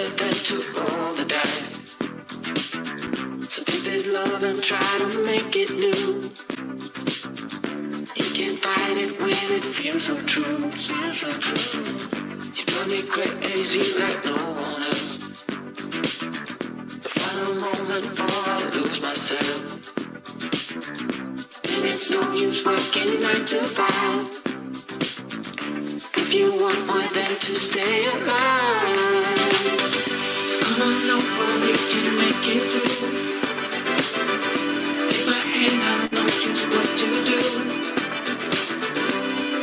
it than to roll the dice. So take this love and try to make it new. You can't fight it when it feels so true. You drive me crazy like no one else. The final moment before I lose myself. And it's no use working 9 to 5 if you want more than to stay alive. So come on over, we can make it through. Take my hand, I know just what to do.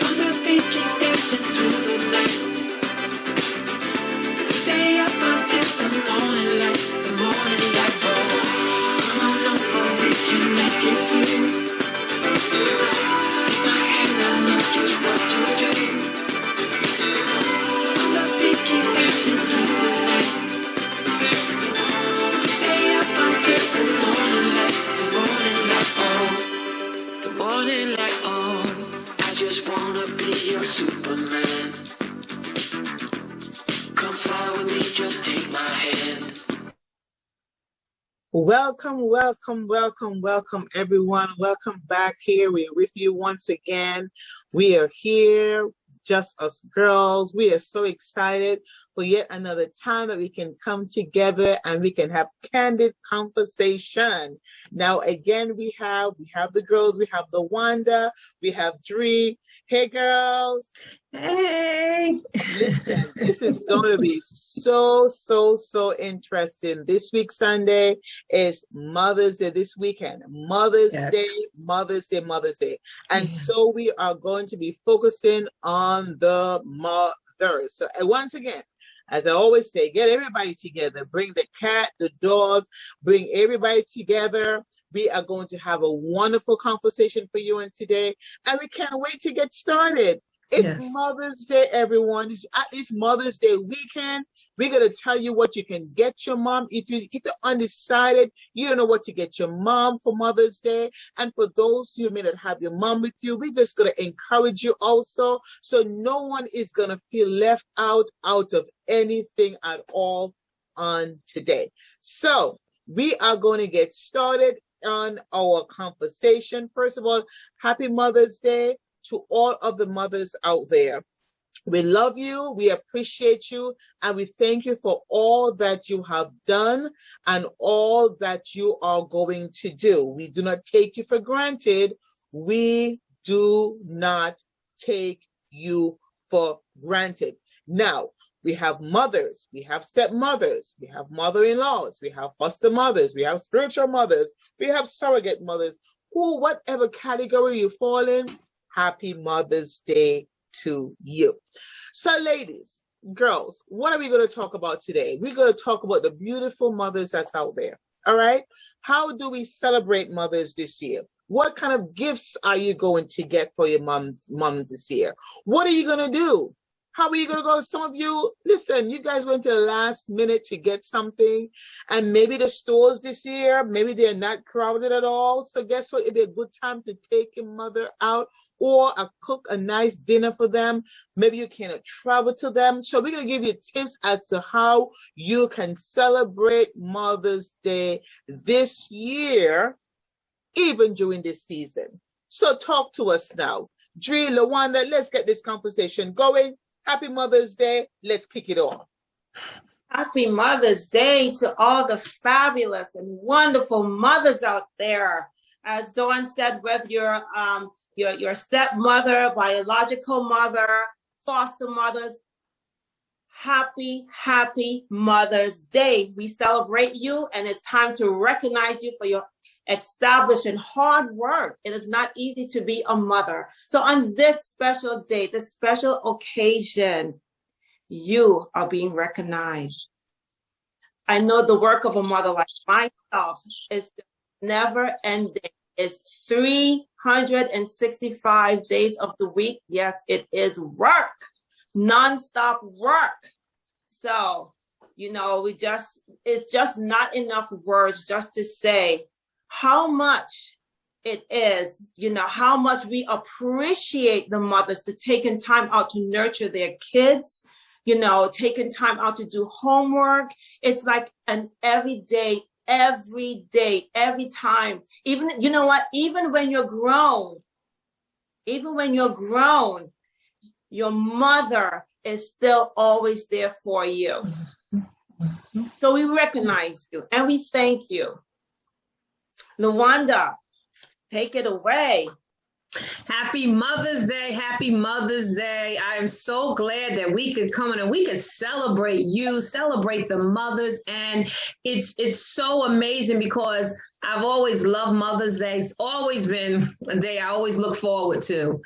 On the beat, keep dancing through the night. We stay up until the morning light, the morning light. Oh, so come on over, we can make it through. Take my hand, I know just what to do. On the beat, keep dancing through the night. We stay up until the morning light, the morning light. Oh, the morning light. Oh, I just wanna be your Superman. Come fly with me, just take my hand. Welcome, welcome, welcome, welcome, everyone. Welcome back here. We're with you once again. We are here, just us girls. We are so excited for yet another time that we can come together and we can have candid conversation. Now, again, we have the girls. We have the Wanda. We have Dree. Hey, girls. Hey. Listen, this is going to be so interesting. This week, Sunday, is Mother's Day. This weekend, Mother's Day, Mother's Day, Mother's Day. And so we are going to be focusing on the mothers. So once again, as I always say, get everybody together. Bring the cat, the dog, bring everybody together. We are going to have a wonderful conversation for you today. And we can't wait to get started. It's Mother's Day, everyone. It's at least Mother's Day weekend. We're going to tell you what you can get your mom. If you're undecided, you don't know what to get your mom for Mother's Day. And for those who may not have your mom with you, we're just going to encourage you also. So no one is going to feel left out of anything at all on today. So we are going to get started on our conversation. First of all, happy Mother's Day to all of the mothers out there. We love you, we appreciate you, and we thank you for all that you have done and all that you are going to do. We do not take you for granted. We do not take you for granted. Now, we have mothers, we have stepmothers, we have mother-in-laws, we have foster mothers, we have spiritual mothers, we have surrogate mothers, whatever category you fall in. Happy Mother's Day to you. So ladies, girls, what are we going to talk about today? We're going to talk about the beautiful mothers that's out there. All right. How do we celebrate mothers this year? What kind of gifts are you going to get for your mom this year? What are you going to do? How are you going to go? Some of you, listen, you guys went to the last minute to get something, and maybe the stores this year, maybe they're not crowded at all. So guess what? It'd be a good time to take your mother out or cook a nice dinner for them. Maybe you cannot travel to them. So we're going to give you tips as to how you can celebrate Mother's Day this year, even during this season. So talk to us now. Dree, LaWanda, let's get this conversation going. Happy Mother's Day. Let's kick it off. Happy Mother's Day to all the fabulous and wonderful mothers out there. As Dawn said, whether you're your stepmother, biological mother, foster mothers, happy Mother's Day. We celebrate you, and it's time to recognize you for your established hard work. It is not easy to be a mother. So on this special day, this special occasion, you are being recognized. I know the work of a mother like myself is never ending. It's 365 days of the week. Yes, it is work, nonstop work. So, it's just not enough words just to say how much it is, how much we appreciate the mothers to taking time out to nurture their kids, you know, taking time out to do homework. It's like an every day, every time. Even, you know what, even when you're grown, your mother is still always there for you. So we recognize you and we thank you. Lawanda, take it away. Happy Mother's Day. Happy Mother's Day. I am so glad that we could come in and we could celebrate you, celebrate the mothers. And it's so amazing because I've always loved Mother's Day. It's always been a day I always look forward to.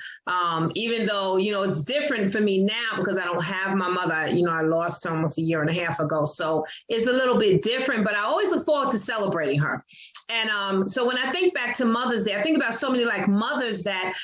Even though, you know, it's different for me now because I don't have my mother. You know, I lost her almost a year and a half ago. So it's a little bit different, but I always look forward to celebrating her. And so when I think back to Mother's Day, I think about so many like mothers that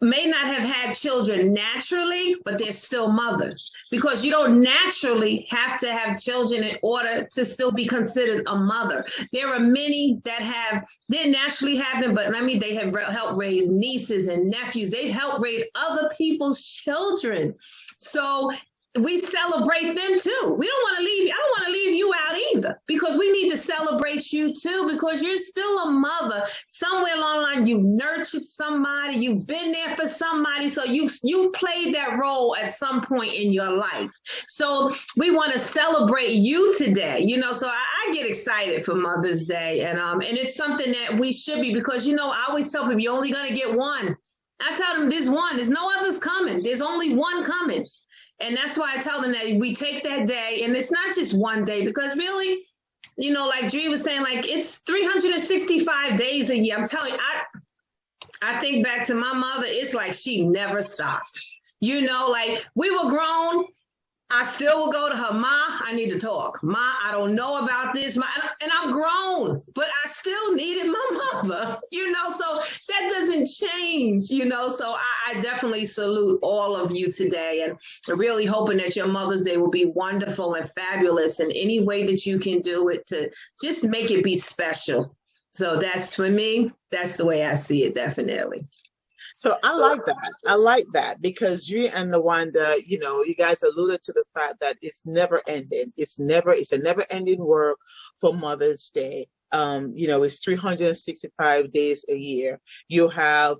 may not have had children naturally, but they're still mothers because you don't naturally have to have children in order to still be considered a mother. There are many that didn't naturally have them, but I mean, they have helped raise nieces and nephews. They've helped raise other people's children. So we celebrate them too. We don't want to leave you. I don't want to leave you out either because we need to celebrate you too because you're still a mother. Somewhere along the line, you've nurtured somebody. You've been there for somebody. So you played that role at some point in your life. So we want to celebrate you today. You know, so I get excited for Mother's Day, and it's something that we should be because you know I always tell people you're only gonna get one. I tell them there's one. There's no others coming. There's only one coming. And that's why I tell them that we take that day, and it's not just one day, because really, you know, like Dree was saying, like it's 365 days a year. I'm telling you, I think back to my mother, it's like she never stopped. You know, like we were grown. I still will go to her, Ma, I need to talk. Ma, I don't know about this. Ma, and I'm grown, but I still needed my mother, you know, so that doesn't change, you know, so I definitely salute all of you today and really hoping that your Mother's Day will be wonderful and fabulous in any way that you can do it to just make it be special. So that's for me, that's the way I see it, definitely. So I like that because you and Lawanda, you know, you guys alluded to the fact that it's never ending. It's a never ending work for Mother's Day. You know, it's 365 days a year. You have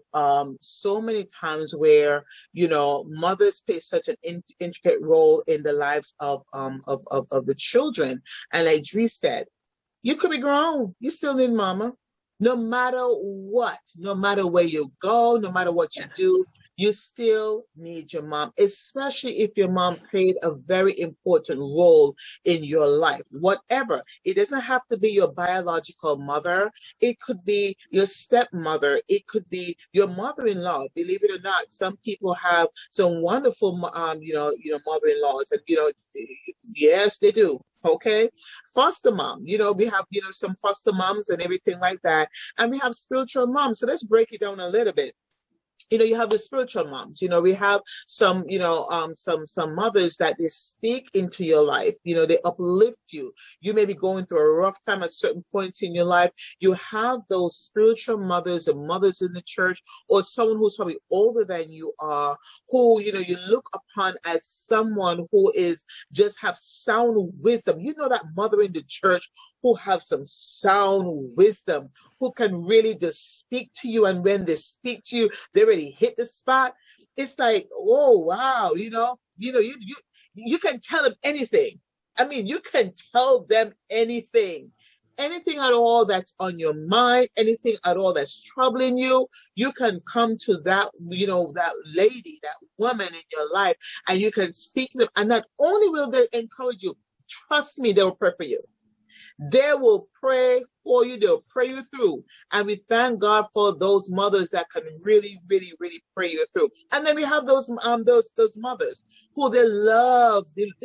so many times where, you know, mothers play such an intricate role in the lives of the children. And like Dree said, you could be grown, you still need mama. No matter what, no matter where you go, no matter what you do, you still need your mom, especially if your mom played a very important role in your life. Whatever. It doesn't have to be your biological mother. It could be your stepmother. It could be your mother-in-law. Believe it or not, some people have some wonderful, mother-in-laws, and yes, they do. Okay, foster mom, we have some foster moms and everything like that, and we have spiritual moms. So let's break it down a little bit. You have the spiritual moms. We have some some mothers that they speak into your life. They uplift you. You may be going through a rough time at certain points in your life. You have those spiritual mothers and mothers in the church, or someone who's probably older than you are, who you look upon as someone who is just have sound wisdom. That mother in the church who have some sound wisdom, who can really just speak to you, and when they speak to you, they already hit the spot. It's like, oh wow, you can tell them anything. I mean, you can tell them anything at all that's on your mind, anything at all that's troubling you. You can come to that, that lady, that woman in your life, and you can speak to them. And not only will they encourage you, trust me, they will pray for you. They will pray for you. They'll pray you through. And we thank God for those mothers that can really, really, really pray you through. And then we have those mothers who they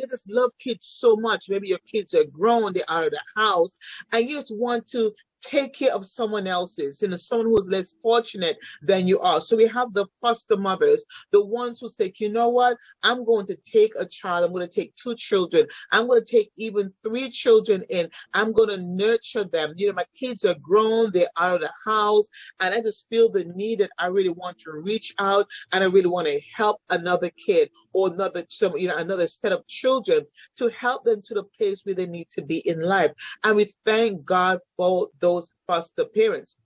just love kids so much. Maybe your kids are grown, they're out of the house, and you just want to take care of someone else's, someone who's less fortunate than you are. So we have the foster mothers, the ones who say, you know what, I'm going to take a child, I'm going to take 2 children, I'm going to take even 3 children in, I'm going to nurture them. My kids are grown, they're out of the house, and I just feel the need that I really want to reach out, and I really want to help another kid or another set of children, to help them to the place where they need to be in life. And we thank God for those foster parents,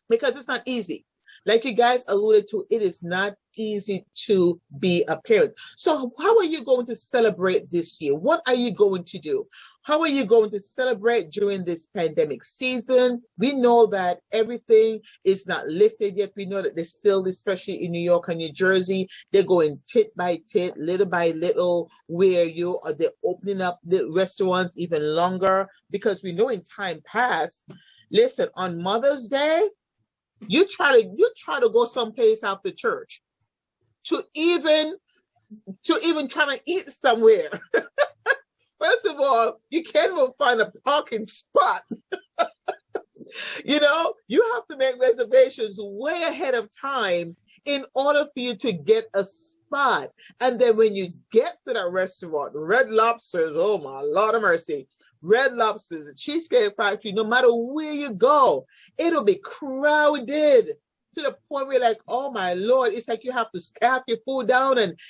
because it's not easy. Like you guys alluded to, it is not easy to be a parent. So how are you going to celebrate this year? What are you going to do? How are you going to celebrate during this pandemic season? We know that everything is not lifted yet. We know that there's still, especially in New York and New Jersey, they're going tit by tit, little by little, where they're opening up the restaurants even longer, because we know in time past, listen, on Mother's Day, you try to go someplace after church to even try to eat somewhere. First of all, you can't even find a parking spot. You have to make reservations way ahead of time in order for you to get a spot. And then when you get to that restaurant, Red Lobsters, oh my Lord of mercy, Red Lobsters, the Cheesecake Factory, no matter where you go, it'll be crowded to the point where, like, oh my Lord, it's like you have to scarf your food down and,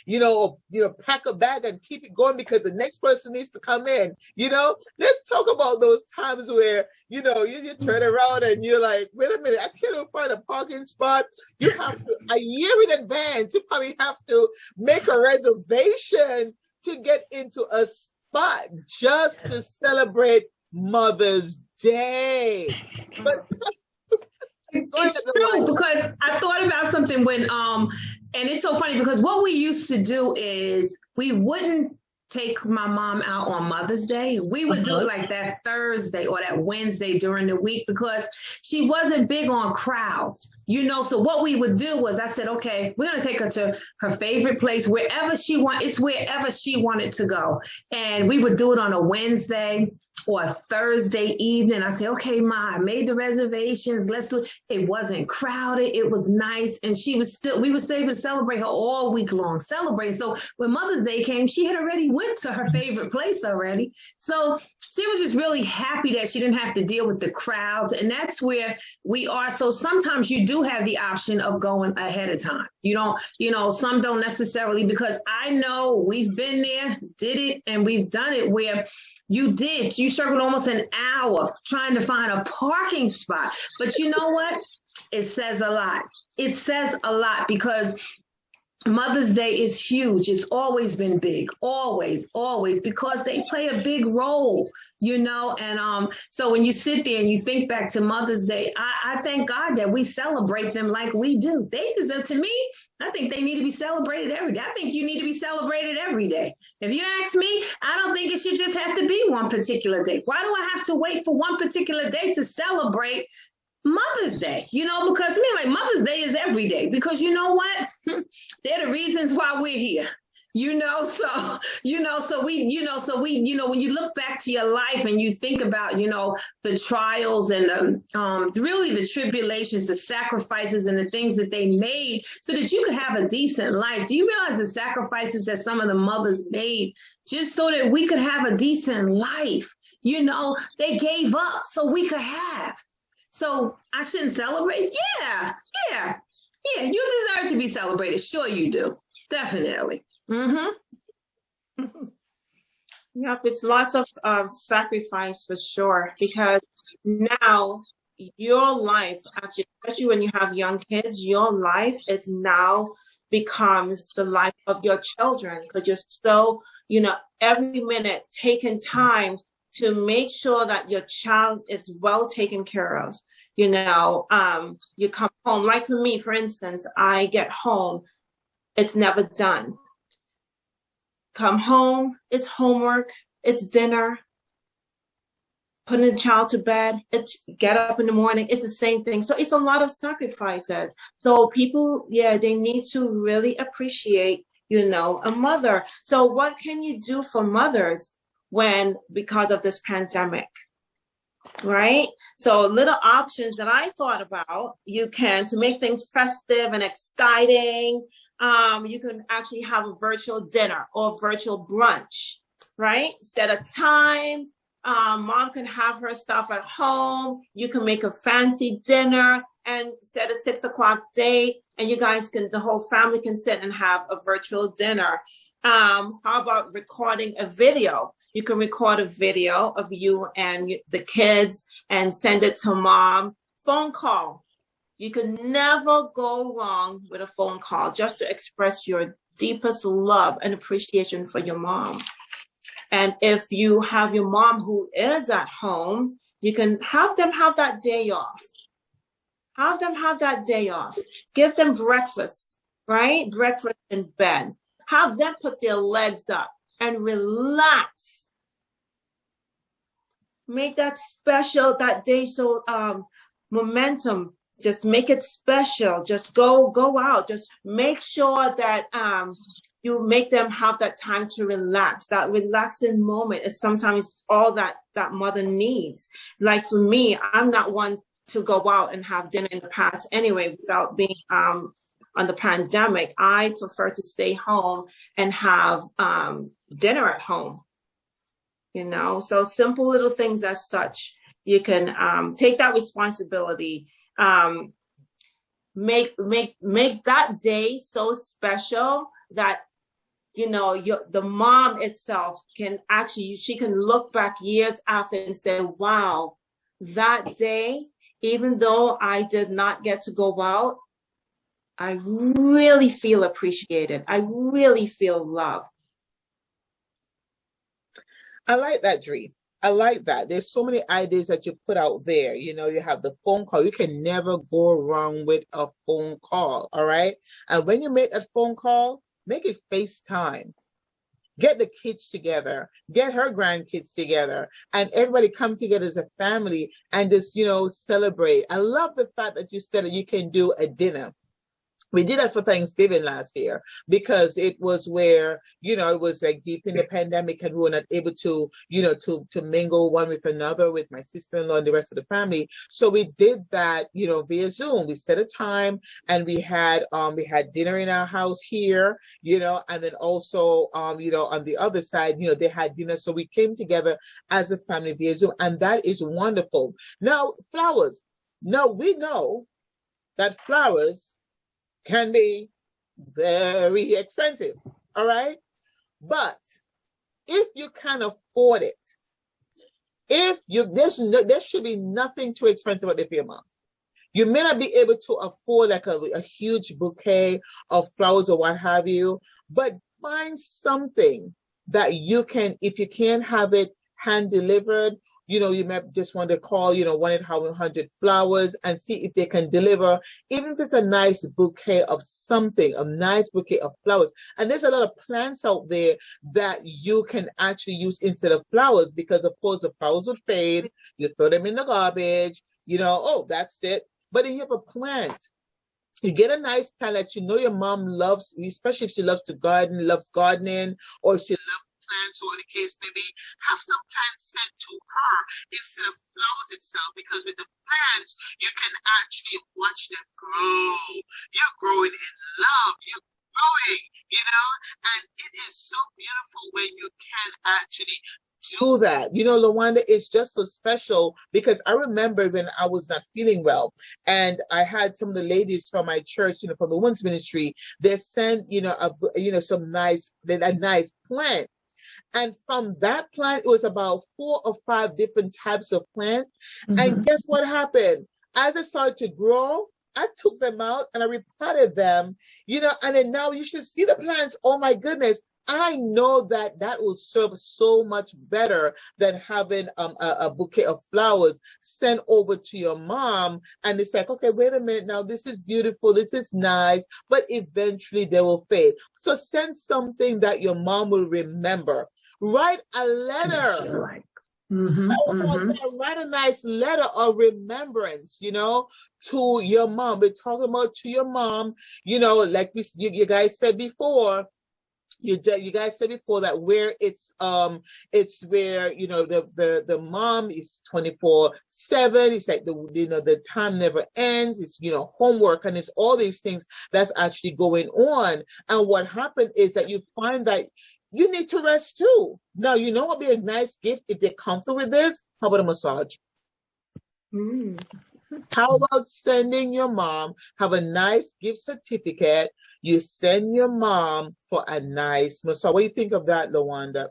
pack a bag and keep it going because the next person needs to come in. Let's talk about those times where, you turn around and you're like, wait a minute, I can't even find a parking spot. You have to, a year in advance, you probably have to make a reservation to get into a spot just to celebrate Mother's Day. But it's true, because I thought about something when and it's so funny because what we used to do is we wouldn't take my mom out on Mother's Day. We would do it like that Thursday or that Wednesday during the week, because she wasn't big on crowds, So what we would do was, I said, okay, we're going to take her to her favorite place, wherever she wanted to go. And we would do it on a Wednesday or a Thursday evening. I said, okay, Ma, I made the reservations. Let's do it. It wasn't crowded. It was nice. And we were still able to celebrate her all week long, celebrate. So when Mother's Day came, she had already went to her favorite place already. So she was just really happy that she didn't have to deal with the crowds. And that's where we are. So sometimes you do have the option of going ahead of time. Some don't necessarily, because I know we've been there, did it, and we've done it where you circled almost an hour trying to find a parking spot. But you know what? It says a lot. It says a lot, because Mother's Day is huge. It's always been big, always, because they play a big role, and so when you sit there and you think back to Mother's Day, I thank God that we celebrate them like we do. They deserve, to me, I think they need to be celebrated every day. I think you need to be celebrated every day. If you ask me, I don't think it should just have to be one particular day. Why do I have to wait for one particular day to celebrate Mother's Day? Because Mother's Day is every day, because you know what? They're the reasons why we're here. So when you look back to your life and you think about, the trials and really the tribulations, the sacrifices and the things that they made so that you could have a decent life. Do you realize the sacrifices that some of the mothers made just so that we could have a decent life? They gave up so we could have. So I shouldn't celebrate? Yeah. You deserve to be celebrated. Sure you do. Definitely. Mm-hmm. Yep, it's lots of sacrifice for sure, because now your life, actually, especially when you have young kids, your life is now becomes the life of your children, because you're so, every minute taking time to make sure that your child is well taken care of. You come home, like for me, for instance, I get home, it's never done. Come home, it's homework, it's dinner, putting the child to bed, it's get up in the morning, it's the same thing. So it's a lot of sacrifices. So people, they need to really appreciate, a mother. So what can you do for mothers because of this pandemic? right? So little options that I thought about, you can, to make things festive and exciting, you can actually have a virtual dinner or virtual brunch, right? Set a time. Mom can have her stuff at home. You can make a fancy dinner and set a 6 o'clock date, and you guys can, the whole family can sit and have a virtual dinner. How about recording a video? You can record a video of you and the kids and send it to mom. Phone call. You can never go wrong with a phone call, just to express your deepest love and appreciation for your mom. And if you have your mom who is at home, you can have them have that day off. Have them have that day off. Give them breakfast, right? Breakfast in bed. Have them put their legs up and relax. Make that special, that day so momentum. Just make it special. Just go out. Just make sure that you make them have that time to relax. That relaxing moment is sometimes all that mother needs. Like for me, I'm not one to go out and have dinner in the past anyway, without being on the pandemic. I prefer to stay home and have dinner at home. You know, so simple little things as such. You can take that responsibility. Make that day so special that, you know, the mom itself can actually, she can look back years after and say, wow, that day, even though I did not get to go out, I really feel appreciated. I really feel loved. I like that, Dree. I like that. There's so many ideas that you put out there. You know, you have the phone call. You can never go wrong with a phone call, all right? And when you make that phone call, make it FaceTime. Get the kids together, get her grandkids together, and everybody come together as a family and just, you know, celebrate. I love the fact that you said that you can do a dinner. We did that for Thanksgiving last year because it was where, you know, it was like deep in the pandemic and we were not able to, you know, to mingle one with another with my sister-in-law and the rest of the family. So we did that, you know, via Zoom. We set a time and we had dinner in our house here, you know, and then also, you know, on the other side, you know, they had dinner. So we came together as a family via Zoom, and that is wonderful. Now, flowers. Now, we know that flowers can be very expensive, all right? But if you can afford it, there should be nothing too expensive about it for your mom. You may not be able to afford like a huge bouquet of flowers or what have you, but find something that you can, if you can't have it hand delivered, you know, you might just want to call, you know, 1-800 flowers and see if they can deliver, even if it's a nice bouquet of something, a nice bouquet of flowers. And there's a lot of plants out there that you can actually use instead of flowers, because of course the flowers would fade, you throw them in the garbage, you know, oh, that's it. But then you have a plant. You get a nice plant that you know your mom loves, especially if she loves to garden, loves gardening, or if she loves plants, or the case maybe have some plants sent to her instead of flowers itself, because with the plants you can actually watch them grow. You're growing in love, you're growing, you know, and it is so beautiful when you can actually do that. You know, Lawanda, is just so special, because I remember when I was not feeling well and I had some of the ladies from my church, you know, from the women's ministry, they sent, you know, a nice plant. And from that plant, it was about 4 or 5 different types of plants. Mm-hmm. And guess what happened? As it started to grow, I took them out and I repotted them, you know, and then now you should see the plants. Oh my goodness. I know that will serve so much better than having a bouquet of flowers sent over to your mom. And it's like, okay, wait a minute now, this is beautiful, this is nice, but eventually they will fade. So send something that your mom will remember. Write a letter. Mm-hmm, mm-hmm. Write a nice letter of remembrance, you know, to your mom. We're talking about to your mom, you know, like you guys said before. You guys said before that where it's where, you know, the mom is 24/7. It's like the time never ends. It's, you know, homework, and it's all these things that's actually going on. And what happened is that you find that you need to rest too. Now, you know what would be a nice gift if they're comfortable with this? How about a massage? How about sending your mom, have a nice gift certificate, you send your mom for a nice massage. What do you think of that, Lawanda?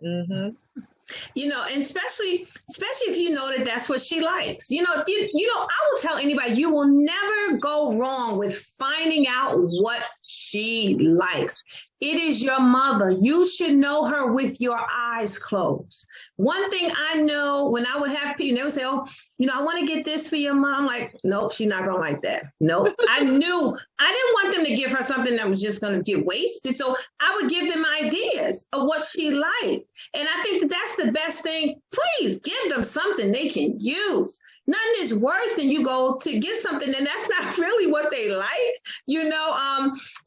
You know, and especially if you know that that's what she likes. You know, I will tell anybody, you will never go wrong with finding out what she likes. It is your mother. You should know her with your eyes closed. One thing I know, when I would have people, they would say, oh, you know, I want to get this for your mom. Like, nope, she's not going to like that. Nope. I knew I didn't want them to give her something that was just going to get wasted. So I would give them ideas of what she liked. And I think that that's the best thing. Please give them something they can use. Nothing is worse than you go to get something and that's not really what they like. You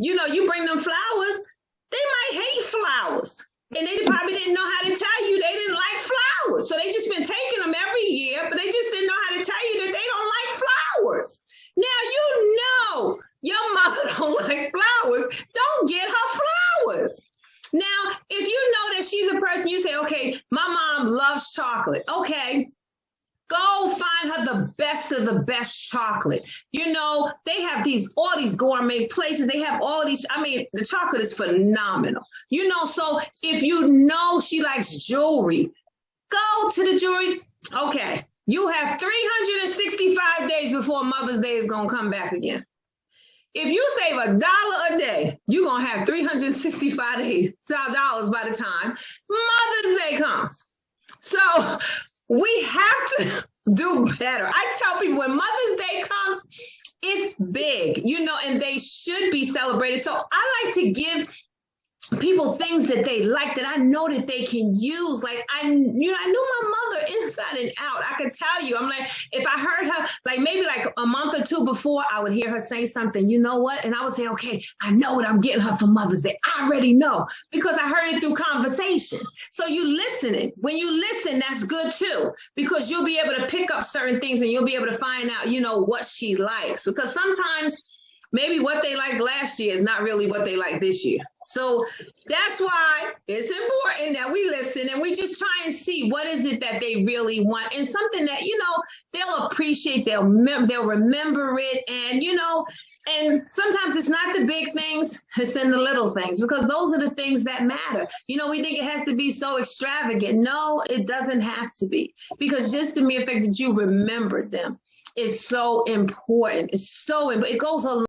you bring them flowers. They might hate flowers, and they probably didn't know how to tell you they didn't like flowers. So they just been taking them every year, but they just didn't know how to tell you that they don't like flowers. Now, you know your mother don't like flowers. Don't get her flowers. Now, if you know that she's a person, you say, okay, my mom loves chocolate. Okay. Go find her the best of the best chocolate. You know, they have all these gourmet places. They have all these, I mean, the chocolate is phenomenal. You know, so if you know she likes jewelry, go to the jewelry. Okay, you have 365 days before Mother's Day is going to come back again. If you save $1 a day, you're going to have $365 by the time Mother's Day comes. So we have to do better. I tell people when Mother's Day comes, it's big, you know, and they should be celebrated. So I like to give people things that they like that I know that they can use. Like I knew my mother inside and out. I could tell you, I'm like, if I heard her, like maybe like a month or two before, I would hear her say something, you know what? And I would say, okay, I know what I'm getting her for Mother's Day. I already know because I heard it through conversation. So you listening. When you listen, that's good too, because you'll be able to pick up certain things and you'll be able to find out, you know, what she likes. Because sometimes maybe what they liked last year is not really what they like this year. So that's why it's important that we listen and we just try and see what is it that they really want and something that, you know, they'll appreciate, they'll remember it. And, you know, and sometimes it's not the big things, it's in the little things, because those are the things that matter. You know, we think it has to be so extravagant. No, it doesn't have to be, because just the mere fact that you remembered them is so important. It's so important. It goes a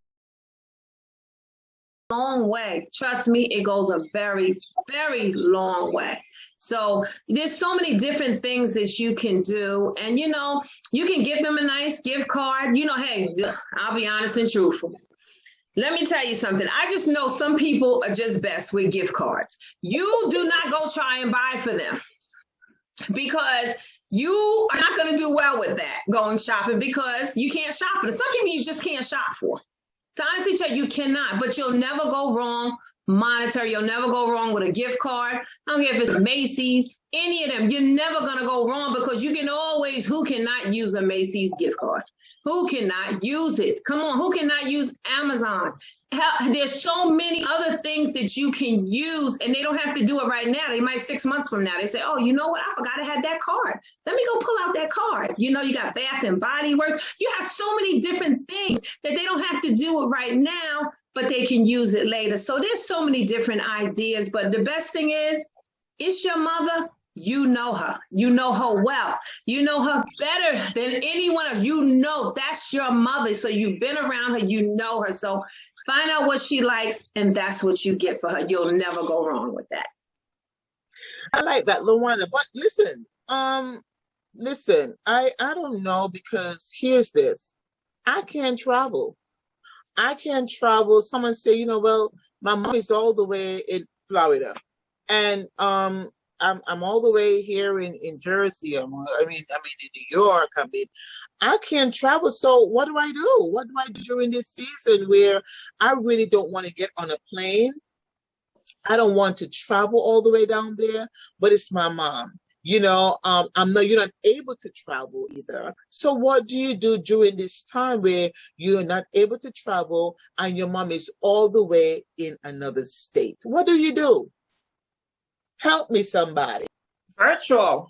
long way. Trust me, it goes a very, very long way. So there's so many different things that you can do. And, you know, you can give them a nice gift card. You know, hey, I'll be honest and truthful. Let me tell you something. I just know some people are just best with gift cards. You do not go try and buy for them, because you are not going to do well with that, going shopping, because you can't shop for them. Some people you just can't shop for. To honestly tell you, cannot, but you'll never go wrong monetary. You'll never go wrong with a gift card. I don't care if it's Macy's, any of them. You're never going to go wrong, because you can always, who cannot use a Macy's gift card? Who cannot use it? Come on, who cannot use Amazon? There's so many other things that you can use, and they don't have to do it right now. They might 6 months from now. They say, oh, you know what? I forgot I had that card. Let me go pull out that card. You know, you got Bath and Body Works. You have so many different things that they don't have to do it right now, but they can use it later. So there's so many different ideas. But the best thing is, it's your mother. You know her. You know her well. You know her better than anyone else. You know that's your mother. So you've been around her. You know her. So find out what she likes, and that's what you get for her. You'll never go wrong with that. I like that, Luana. But listen, I don't know, because here's this. I can't travel. Someone say, you know, well, my mom is all the way in Florida, and I'm all the way here in Jersey. I mean in New York. I can't travel. So what do I do? What do I do during this season where I really don't want to get on a plane? I don't want to travel all the way down there, but it's my mom. You're not able to travel either. So what do you do during this time where you're not able to travel and your mom is all the way in another state? What do you do? Help me, somebody. Virtual.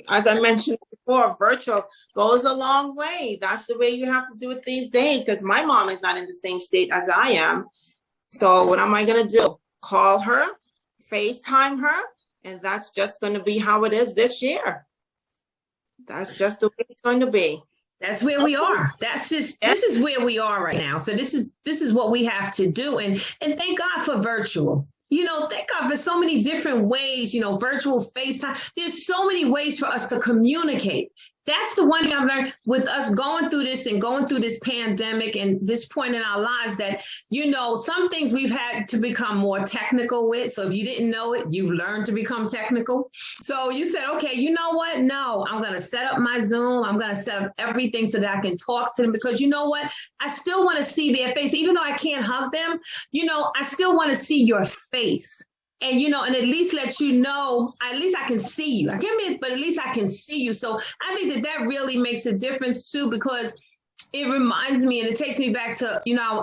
As I mentioned before, virtual goes a long way. That's the way you have to do it these days, because my mom is not in the same state as I am. So what am I going to do? Call her, FaceTime her, and that's just going to be how it is this year. That's just the way it's going to be. That's where we are. This is where we are right now. So this is what we have to do. And thank God for virtual. Thank God for so many different ways, virtual FaceTime. There's so many ways for us to communicate. That's the one thing I've learned with us going through this pandemic and this point in our lives, that, some things we've had to become more technical with. So if you didn't know it, you've learned to become technical. So you said, okay, you know what? No, I'm going to set up my Zoom. I'm going to set up everything so that I can talk to them, because you know what? I still want to see their face. Even though I can't hug them, I still want to see your face. And, and at least let you know, at least I can see you. I can't miss, but at least I can see you. So I think that really makes a difference too, because it reminds me and it takes me back to,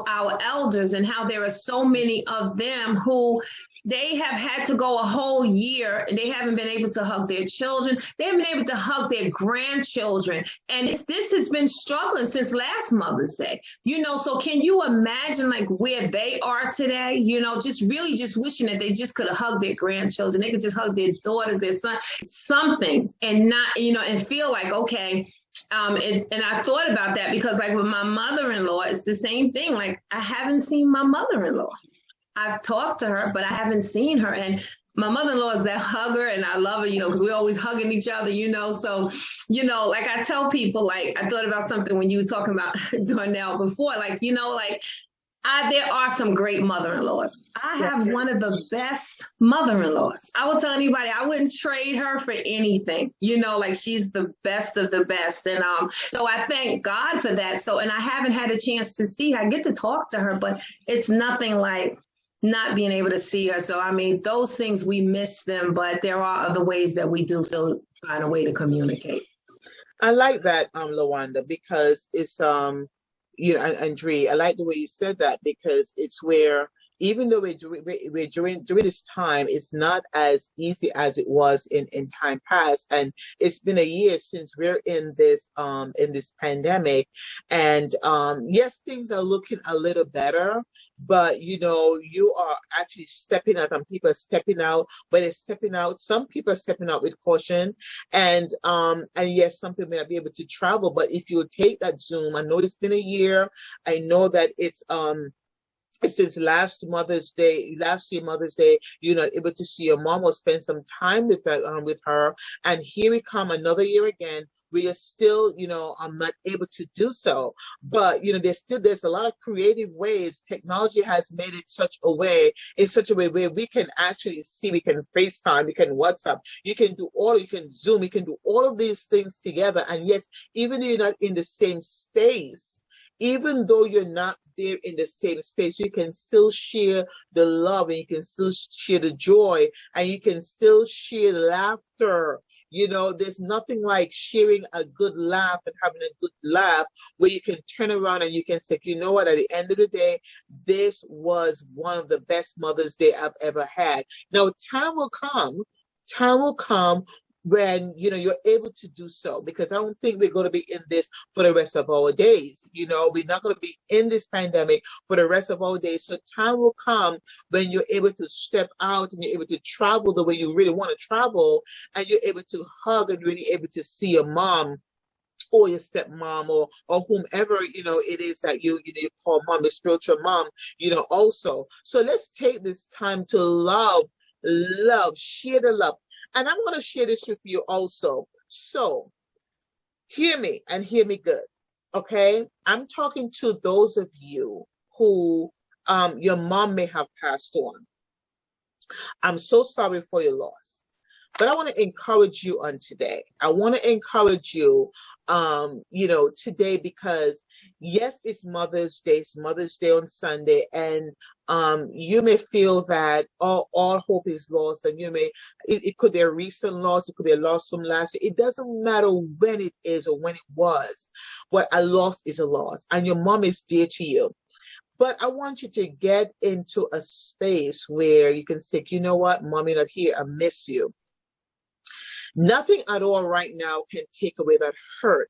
our elders and how there are so many of them who they have had to go a whole year and they haven't been able to hug their children. They haven't been able to hug their grandchildren. And this has been struggling since last Mother's Day, so can you imagine like where they are today, just wishing that they just could have hugged their grandchildren. They could just hug their daughters, their son, something, and not, and feel like, okay. And I thought about that because like with my mother-in-law, it's the same thing. Like I haven't seen my mother-in-law. I've talked to her, but I haven't seen her. And my mother-in-law is that hugger, and I love her, because we're always hugging each other, So, like I tell people, like I thought about something when you were talking about Darnell before, like, there are some great mother-in-laws. I have one of the best mother-in-laws. I will tell anybody, I wouldn't trade her for anything. Like she's the best of the best. And so I thank God for that. So, and I haven't had a chance to see her. I get to talk to her, but it's nothing like not being able to see her. So, I mean, those things, we miss them, but there are other ways that we do still find a way to communicate. I like that, Lawanda, because it's, and Dre, I like the way you said that, because it's where, even though we're during this time, it's not as easy as it was in time past. And it's been a year since we're in this pandemic. And yes, things are looking a little better, but you are actually stepping out, and people are stepping out, but it's stepping out. Some people are stepping out with caution. And yes, some people may not be able to travel, but if you take that Zoom, I know it's been a year. I know that it's since last year Mother's Day, you're not able to see your mom or spend some time with her. And here we come another year again. We are still, I'm not able to do so. But, there's a lot of creative ways. Technology has made it in such a way where we can actually see, we can FaceTime, we can WhatsApp, you can Zoom, you can do all of these things together. And yes, even though you're not in the same space, even though you're not there in the same space, you can still share the love, and you can still share the joy, and you can still share laughter. There's nothing like sharing a good laugh and having a good laugh where you can turn around and you can say, you know what, at the end of the day, this was one of the best Mother's Day I've ever had. Now, time will come when you're able to do so, because I don't think we're going to be in this for the rest of our days. We're not going to be in this pandemic for the rest of our days. So time will come when you're able to step out and you're able to travel the way you really want to travel, and you're able to hug and really able to see your mom or your stepmom or whomever it is that you call mom, your spiritual mom, also. So let's take this time to love, share the love. And I'm going to share this with you also. So hear me, and hear me good. Okay? I'm talking to those of you who your mom may have passed on. I'm so sorry for your loss. But I want to encourage you on today. I want to encourage you, today, because yes, it's Mother's Day. It's Mother's Day on Sunday, and you may feel that all hope is lost, and it could be a recent loss, it could be a loss from last year. It doesn't matter when it is or when it was, but a loss is a loss, and your mom is dear to you. But I want you to get into a space where you can say, you know what, Mommy not here, I miss you. Nothing at all right now can take away that hurt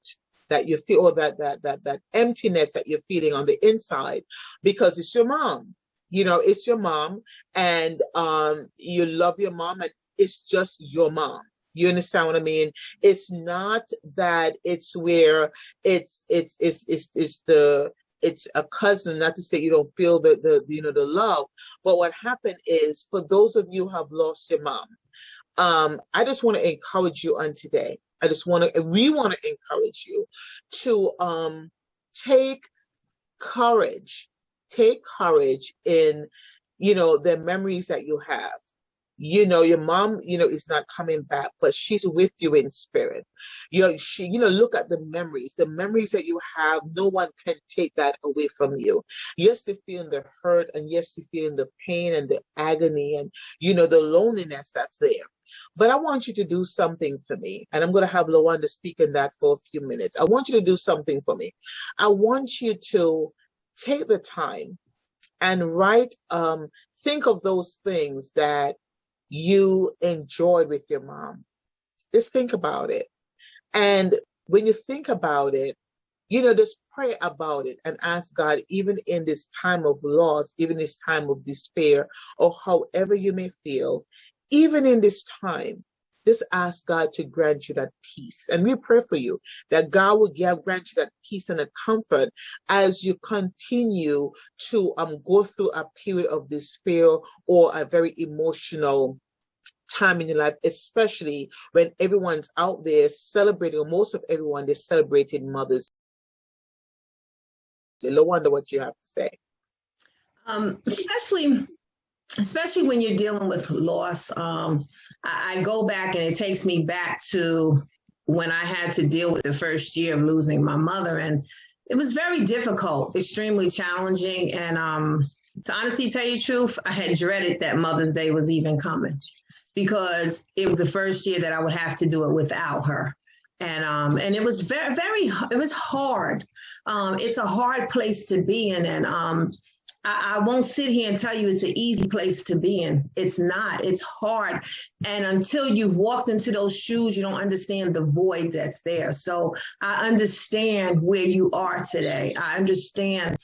that you feel, or that emptiness that you're feeling on the inside, because it's your mom. It's your mom, and you love your mom, and it's just your mom. You understand what I mean? It's not that it's where it's a cousin, not to say you don't feel the love, but what happened is, for those of you who have lost your mom, I just want to encourage you on today. We want to encourage you to take courage in, the memories that you have. Your mom, is not coming back, but she's with you in spirit. Look at the memories that you have. No one can take that away from you. Yes, they're feeling the hurt, and yes, they're feeling the pain and the agony, and, the loneliness that's there. But I want you to do something for me, and I'm going to have Lawanda speak in that for a few minutes. I want you to do something for me. I want you to take the time and think of those things that you enjoyed with your mom. Just think about it. And when you think about it, just pray about it and ask God, even in this time of loss, even this time of despair, or however you may feel, even in this time, just ask God to grant you that peace. And we pray for you that God will grant you that peace and that comfort as you continue to go through a period of despair or a very emotional time in your life, especially when everyone's out there celebrating, or most of everyone, they're celebrating Mother's Day. No wonder what you have to say. Especially when you're dealing with loss. I go back, and it takes me back to when I had to deal with the first year of losing my mother. And it was very difficult, extremely challenging. And to honestly tell you the truth, I had dreaded that Mother's Day was even coming, because it was the first year that I would have to do it without her. And it was it was hard. It's a hard place to be in. And I won't sit here and tell you it's an easy place to be in. It's not. It's hard. And until you've walked into those shoes, you don't understand the void that's there. So I understand where you are today. I understand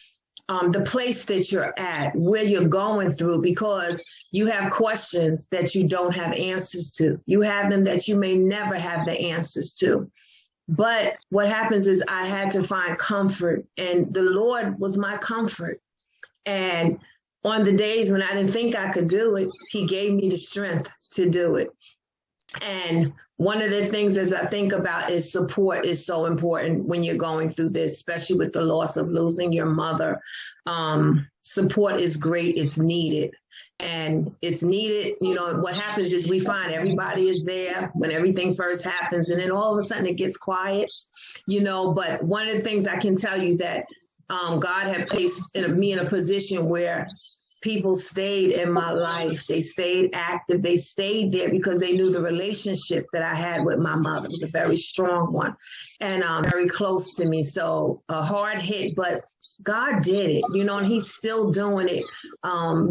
the place that you're at, where you're going through, because you have questions that you don't have answers to. You have them that you may never have the answers to. But what happens is I had to find comfort, and the Lord was my comfort. And on the days when I didn't think I could do it, he gave me the strength to do it. And one of the things as I think about is support is so important when you're going through this, especially with the loss of losing your mother. Support is great. It's needed. And it's needed. What happens is we find everybody is there when everything first happens, and then all of a sudden it gets quiet, But one of the things I can tell you that God had placed me in a position where people stayed in my life. They stayed active. They stayed there because they knew the relationship that I had with my mother was a very strong one and very close to me. So a hard hit, but God did it, and he's still doing it.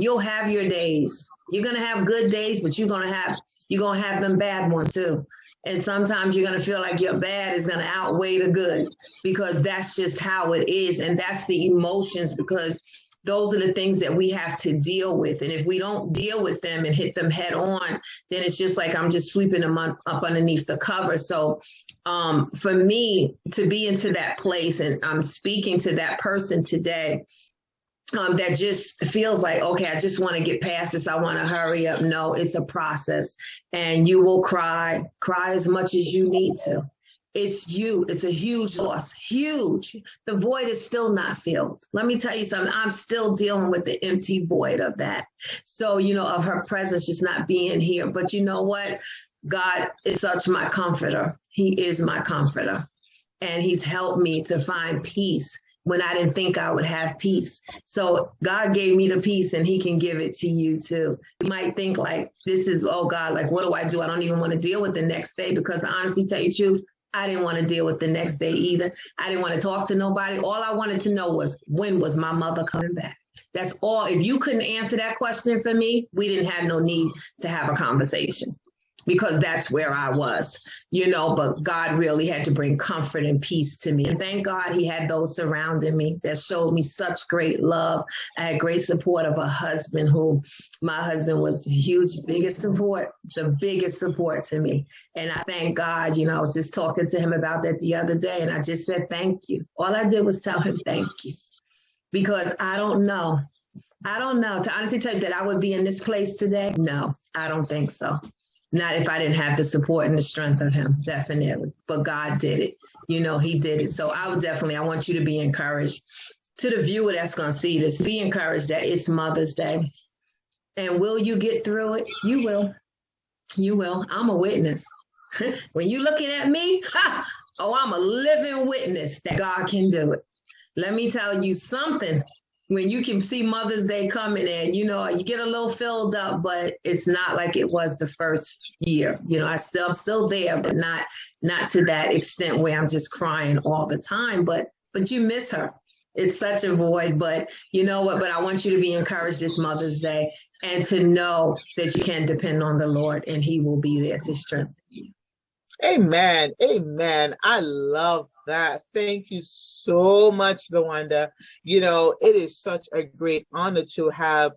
You'll have your days. You're going to have good days, but you're going to have them bad ones too. And sometimes you're going to feel like your bad is going to outweigh the good, because that's just how it is. And that's the emotions, because those are the things that we have to deal with. And if we don't deal with them and hit them head on, then it's just like I'm just sweeping them up underneath the cover. So for me to be into that place, and I'm speaking to that person today, that just feels like, okay, I just want to get past this. I want to hurry up. No, it's a process, and you will cry as much as you need to. It's a huge loss, huge. The void is still not filled. Let me tell you something. I'm still dealing with the empty void of that. So, of her presence just not being here. But you know what? God is such my comforter. He is my comforter. And he's helped me to find peace when I didn't think I would have peace. So God gave me the peace, and he can give it to you too. You might think like, this is, oh God, like, what do I do? I don't even want to deal with the next day, because honestly, tell you the truth, I didn't want to deal with the next day either. I didn't want to talk to nobody. All I wanted to know was, when was my mother coming back? That's all. If you couldn't answer that question for me, we didn't have no need to have a conversation, because that's where I was, but God really had to bring comfort and peace to me. And thank God he had those surrounding me that showed me such great love. I had great support of a husband my husband was the biggest support to me. And I thank God, I was just talking to him about that the other day, and I just said, thank you. All I did was tell him, thank you, because I don't know to honestly tell you that I would be in this place today. No, I don't think so. Not if I didn't have the support and the strength of him, definitely. But God did it. He did it. So I want you to be encouraged. To the viewer that's going to see this, be encouraged that it's Mother's Day. And will you get through it? You will. You will. I'm a witness. When you're looking at me, I'm a living witness that God can do it. Let me tell you something. When you can see Mother's Day coming in, you get a little filled up, but it's not like it was the first year. I'm still there, but not to that extent where I'm just crying all the time. But you miss her. It's such a void. But you know what? But I want you to be encouraged this Mother's Day, and to know that you can depend on the Lord, and he will be there to strengthen you. Amen. Amen. I love that. Thank you so much, LaWanda. It is such a great honor to have,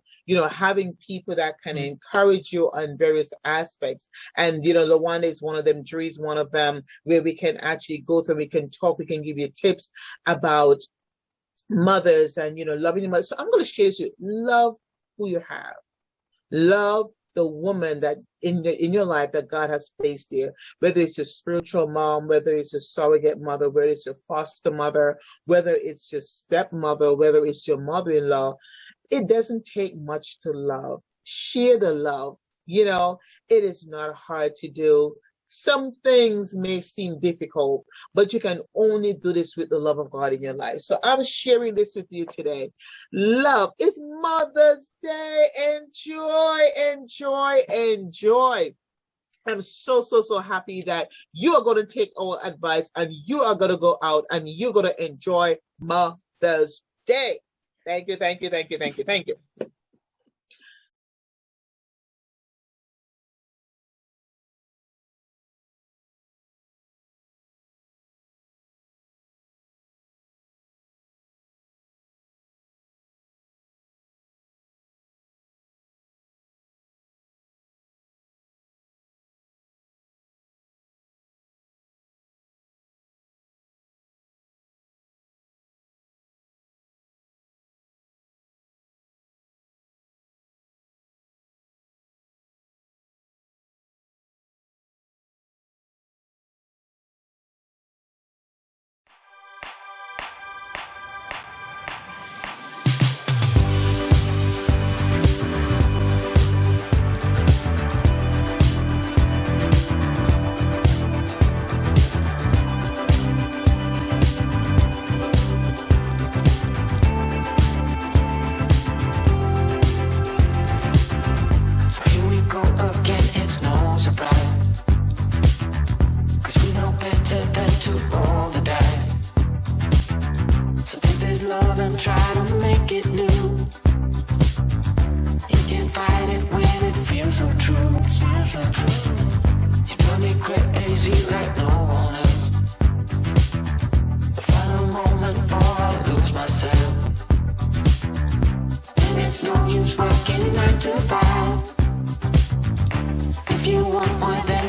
having people that can encourage you on various aspects. And, LaWanda is one of them. Dree is one of them, where we can actually go through, we can talk, we can give you tips about mothers and, loving your mother. So I'm going to share this with you. Love who you have. Love the woman that in your life that God has placed there, whether it's your spiritual mom, whether it's your surrogate mother, whether it's your foster mother, whether it's your stepmother, whether it's your mother-in-law. It doesn't take much to love. Share the love. It is not hard to do. Some things may seem difficult, but you can only do this with the love of God in your life. So I'm sharing this with you today. Love is Mother's Day. Enjoy, enjoy, enjoy. I'm so happy that you are going to take our advice, and you are going to go out and you're going to enjoy Mother's Day. Thank you, thank you, thank you, thank you, thank you. Try to make it new. You can't fight it when it feels so true. You drive me crazy like no one else. The final moment before I lose myself. And it's no use working 9 to 5 if you want more than